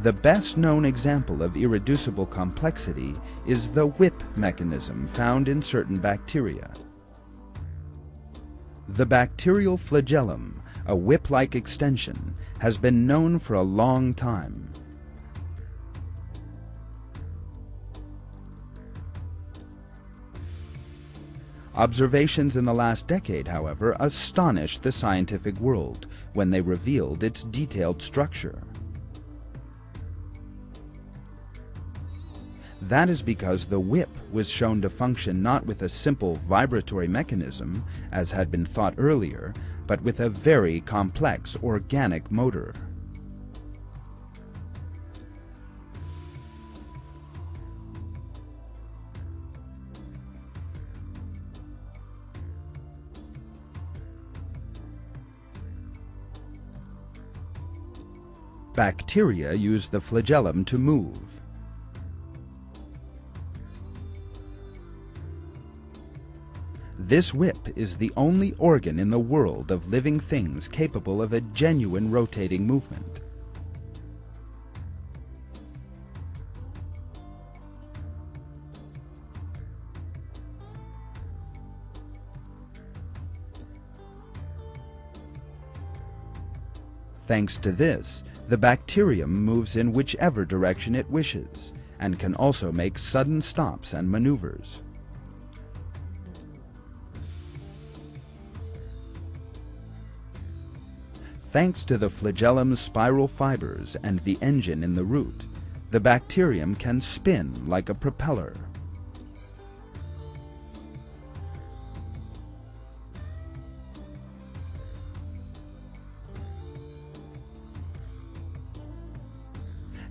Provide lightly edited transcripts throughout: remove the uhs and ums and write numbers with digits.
The best known example of irreducible complexity is the whip mechanism found in certain bacteria. The bacterial flagellum, a whip-like extension, has been known for a long time. Observations in the last decade, however, astonished the scientific world when they revealed its detailed structure. That is because the whip was shown to function not with a simple vibratory mechanism, as had been thought earlier, but with a very complex organic motor. Bacteria use the flagellum to move. This whip is the only organ in the world of living things capable of a genuine rotating movement. Thanks to this, the bacterium moves in whichever direction it wishes, and can also make sudden stops and maneuvers. Thanks to the flagellum's spiral fibers and the engine in the root, the bacterium can spin like a propeller.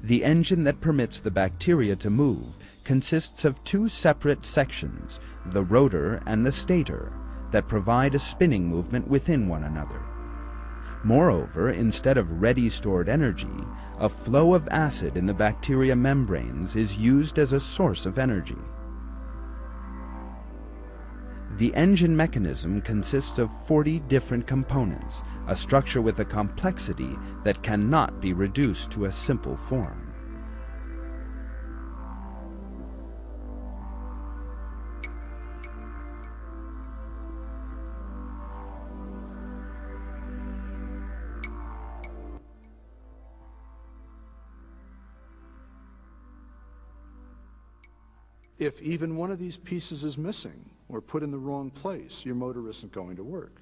The engine that permits the bacteria to move consists of two separate sections, the rotor and the stator, that provide a spinning movement within one another. Moreover, instead of ready stored energy, a flow of acid in the bacteria membranes is used as a source of energy. The engine mechanism consists of 40 different components, a structure with a complexity that cannot be reduced to a simple form. If even one of these pieces is missing or put in the wrong place, your motor isn't going to work.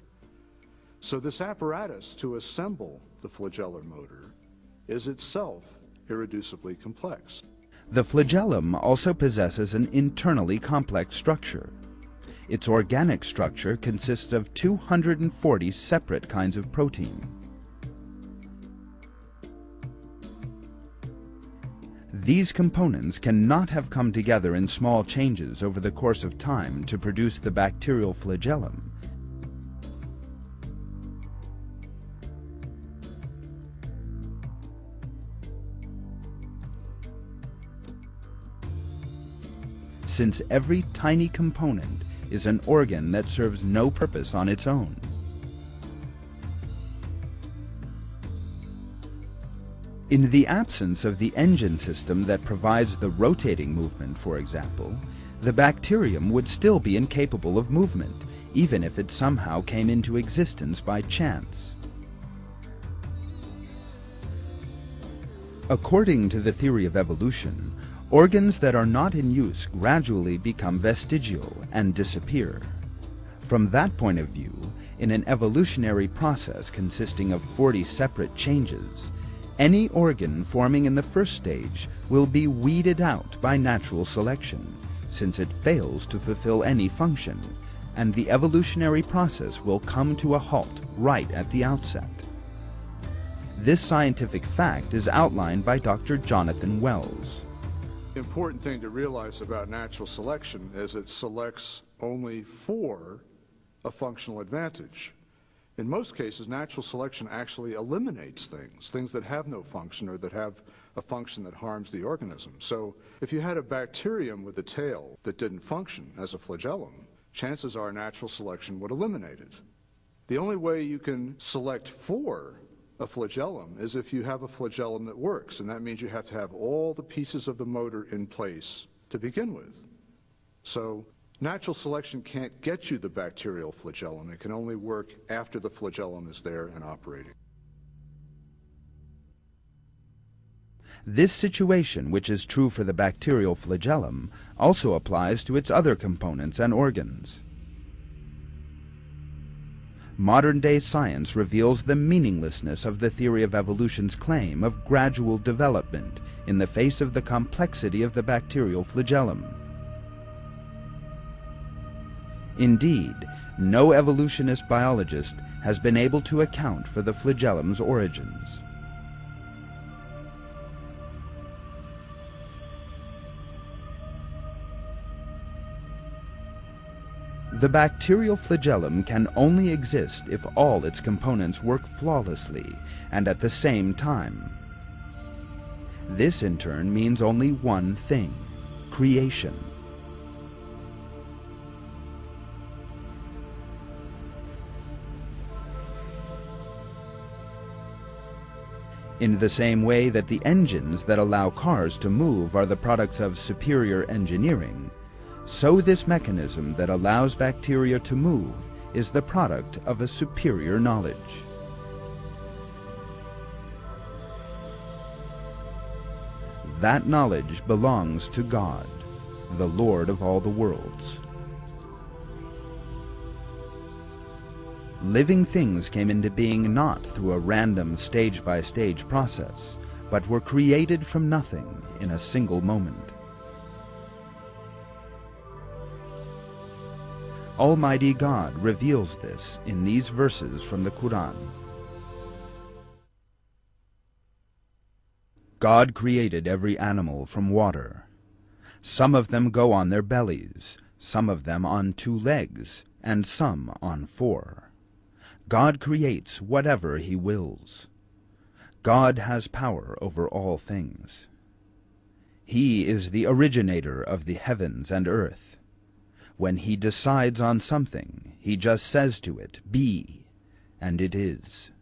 So this apparatus to assemble the flagellar motor is itself irreducibly complex. The flagellum also possesses an internally complex structure. Its organic structure consists of 240 separate kinds of protein. These components cannot have come together in small changes over the course of time to produce the bacterial flagellum. Since every tiny component is an organ that serves no purpose on its own. In the absence of the engine system that provides the rotating movement, for example, the bacterium would still be incapable of movement, even if it somehow came into existence by chance. According to the theory of evolution, organs that are not in use gradually become vestigial and disappear. From that point of view, in an evolutionary process consisting of 40 separate changes, any organ forming in the first stage will be weeded out by natural selection, since it fails to fulfill any function, and the evolutionary process will come to a halt right at the outset. This scientific fact is outlined by Dr. Jonathan Wells. The important thing to realize about natural selection is it selects only for a functional advantage. In most cases, natural selection actually eliminates things that have no function or that have a function that harms the organism. So if you had a bacterium with a tail that didn't function as a flagellum, chances are natural selection would eliminate it. The only way you can select for a flagellum is if you have a flagellum that works, and that means you have to have all the pieces of the motor in place to begin with. So natural selection can't get you the bacterial flagellum. It can only work after the flagellum is there and operating. This situation, which is true for the bacterial flagellum, also applies to its other components and organs. Modern-day science reveals the meaninglessness of the theory of evolution's claim of gradual development in the face of the complexity of the bacterial flagellum. Indeed, no evolutionist biologist has been able to account for the flagellum's origins. The bacterial flagellum can only exist if all its components work flawlessly and at the same time. This in turn means only one thing: creation. In the same way that the engines that allow cars to move are the products of superior engineering, so this mechanism that allows bacteria to move is the product of a superior knowledge. That knowledge belongs to God, the Lord of all the worlds. Living things came into being not through a random stage-by-stage process, but were created from nothing in a single moment. Almighty God reveals this in these verses from the Quran. God created every animal from water. Some of them go on their bellies, some of them on 2 legs, and some on 4. God creates whatever He wills. God has power over all things. He is the originator of the heavens and earth. When He decides on something, He just says to it, "Be," and it is.